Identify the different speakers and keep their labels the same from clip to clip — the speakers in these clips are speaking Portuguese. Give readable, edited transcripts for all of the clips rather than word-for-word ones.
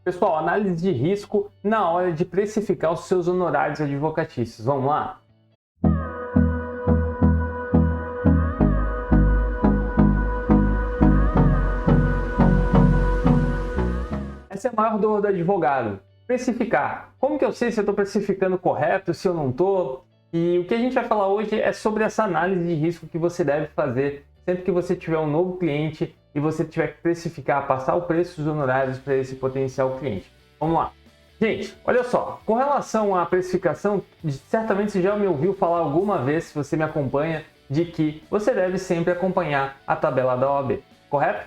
Speaker 1: Pessoal, análise de risco na hora de precificar os seus honorários advocatícios. Vamos lá? Essa é a maior dor do advogado. Precificar. Como que eu sei se eu estou precificando correto, se eu não estou? E o que a gente vai falar hoje é sobre essa análise de risco que você deve fazer sempre que você tiver um novo cliente e você tiver que precificar, passar o preço dos honorários para esse potencial cliente. Vamos lá. Gente, olha só, com relação à precificação, certamente você já me ouviu falar alguma vez, se você me acompanha, de que você deve sempre acompanhar a tabela da OAB, correto?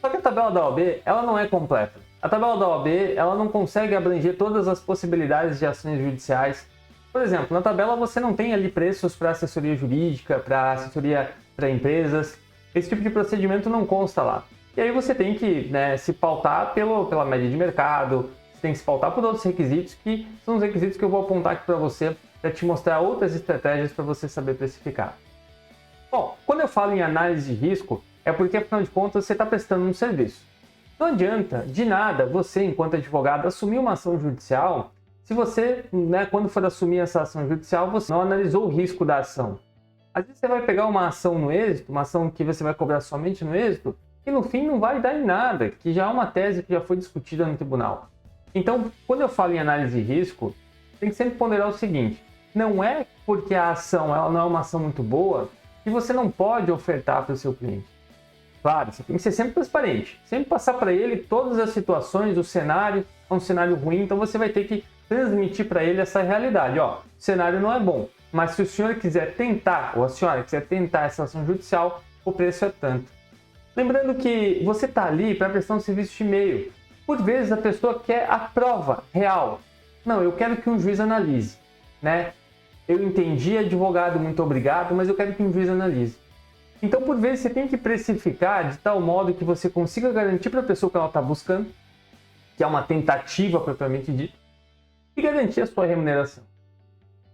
Speaker 1: Só que a tabela da OAB, ela não é completa. A tabela da OAB, ela não consegue abranger todas as possibilidades de ações judiciais. Por exemplo, na tabela você não tem ali preços para assessoria jurídica, para assessoria para empresas. Esse tipo de procedimento não consta lá. E aí você tem que se pautar pela média de mercado, você tem que se pautar por outros requisitos, que são os requisitos que eu vou apontar aqui para você, para te mostrar outras estratégias para você saber precificar. Bom, quando eu falo em análise de risco, é porque, afinal de contas, você está prestando um serviço. Não adianta de nada você, enquanto advogado, assumir uma ação judicial se você, quando for assumir essa ação judicial, você não analisou o risco da ação. Às vezes você vai pegar uma ação no êxito, uma ação que você vai cobrar somente no êxito, que no fim não vai dar em nada, que já é uma tese que já foi discutida no tribunal. Então, quando eu falo em análise de risco, tem que sempre ponderar o seguinte: não é porque a ação ela não é uma ação muito boa que você não pode ofertar para o seu cliente. Claro, você tem que ser sempre transparente, sempre passar para ele todas as situações, o cenário é um cenário ruim, então você vai ter que transmitir para ele essa realidade. Ó, o cenário não é bom, mas se o senhor quiser tentar, ou a senhora quiser tentar essa ação judicial, o preço é tanto. Lembrando que você está ali para prestar um serviço de meio. Por vezes a pessoa quer a prova real. Não, eu quero que um juiz analise, Eu entendi, advogado, muito obrigado, mas eu quero que um juiz analise. Então, por vezes, você tem que precificar de tal modo que você consiga garantir para a pessoa que ela está buscando, que é uma tentativa propriamente dita, e garantir a sua remuneração.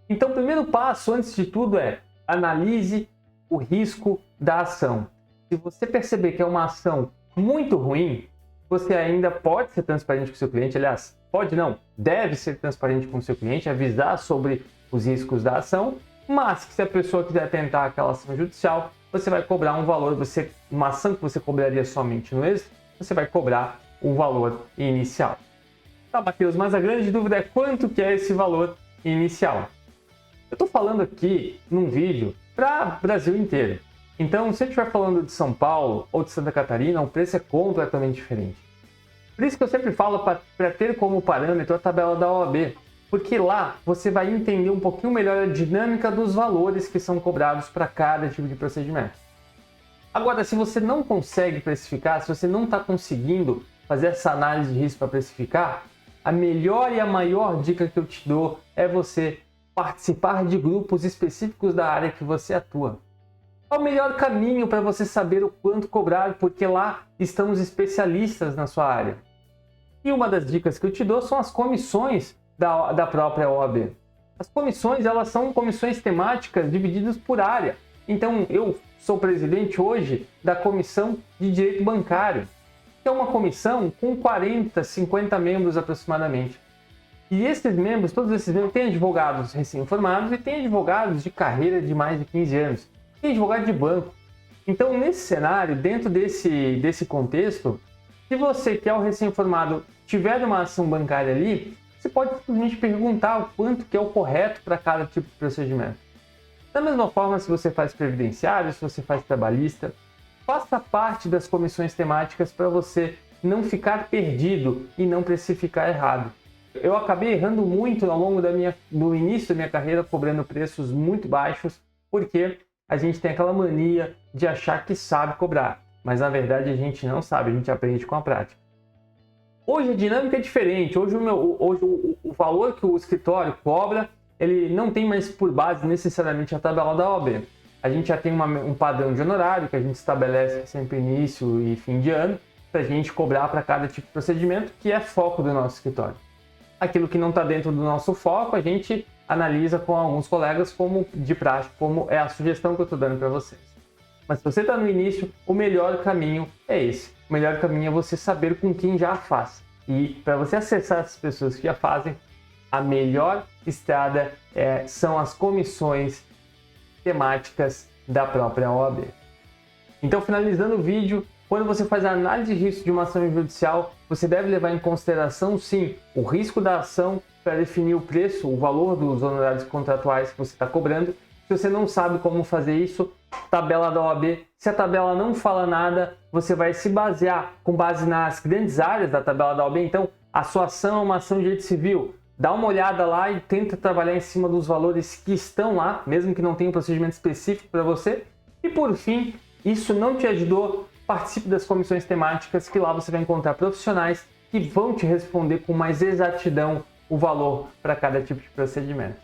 Speaker 1: Então, o primeiro passo, antes de tudo, é analise o risco da ação. Se você perceber que é uma ação muito ruim, você ainda pode ser transparente com o seu cliente, aliás, pode não, deve ser transparente com o seu cliente, avisar sobre os riscos da ação, mas que se a pessoa quiser tentar aquela ação judicial, você vai cobrar um valor, uma ação que você cobraria somente no êxito, você vai cobrar um valor inicial. Tá, Matheus, mas a grande dúvida é quanto que é esse valor inicial? Eu estou falando aqui num vídeo para o Brasil inteiro. Então, se eu estiver falando de São Paulo ou de Santa Catarina, o preço é completamente diferente. Por isso que eu sempre falo para ter como parâmetro a tabela da OAB, porque lá você vai entender um pouquinho melhor a dinâmica dos valores que são cobrados para cada tipo de procedimento. Agora, se você não consegue precificar, se você não está conseguindo fazer essa análise de risco para precificar, a melhor e a maior dica que eu te dou é você participar de grupos específicos da área que você atua. É o melhor caminho para você saber o quanto cobrar, porque lá estão os especialistas na sua área. E uma das dicas que eu te dou são as comissões da própria OAB. As comissões, elas são comissões temáticas divididas por área. Então, eu sou presidente hoje da Comissão de Direito Bancário, que é uma comissão com 40, 50 membros aproximadamente. E esses membros, todos esses membros, têm advogados recém-formados e têm advogados de carreira de mais de 15 anos. Tem advogado de banco. Então, nesse cenário, dentro desse contexto, se você que é o recém-formado tiver uma ação bancária ali, você pode simplesmente perguntar o quanto que é o correto para cada tipo de procedimento. Da mesma forma, se você faz previdenciário, se você faz trabalhista, faça parte das comissões temáticas para você não ficar perdido e não precificar errado. Eu acabei errando muito ao longo do início da minha carreira, cobrando preços muito baixos, porque a gente tem aquela mania de achar que sabe cobrar, mas na verdade a gente não sabe, a gente aprende com a prática. Hoje a dinâmica é diferente, hoje o valor que o escritório cobra, ele não tem mais por base necessariamente a tabela da OAB. A gente já tem um padrão de honorário que a gente estabelece sempre início e fim de ano, para a gente cobrar para cada tipo de procedimento, que é foco do nosso escritório. Aquilo que não está dentro do nosso foco, a gente analisa com alguns colegas como de prática, como é a sugestão que eu estou dando para vocês. Mas se você está no início, o melhor caminho é esse. O melhor caminho é você saber com quem já faz. E para você acessar as pessoas que já fazem, a melhor estrada são as comissões temáticas da própria OAB. Então, finalizando o vídeo, quando você faz a análise de risco de uma ação judicial, você deve levar em consideração, sim, o risco da ação para definir o preço, o valor dos honorários contratuais que você está cobrando. Se você não sabe como fazer isso, tabela da OAB. Se a tabela não fala nada, você vai se basear com base nas grandes áreas da tabela da OAB. Então, a sua ação é uma ação de direito civil. Dá uma olhada lá e tenta trabalhar em cima dos valores que estão lá, mesmo que não tenha um procedimento específico para você. E por fim, isso não te ajudou, participe das comissões temáticas, que lá você vai encontrar profissionais que vão te responder com mais exatidão o valor para cada tipo de procedimento.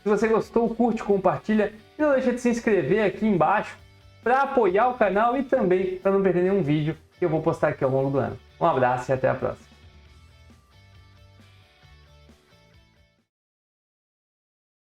Speaker 1: Se você gostou, curte, compartilha e não deixa de se inscrever aqui embaixo para apoiar o canal e também para não perder nenhum vídeo que eu vou postar aqui ao longo do ano. Um abraço e até a próxima.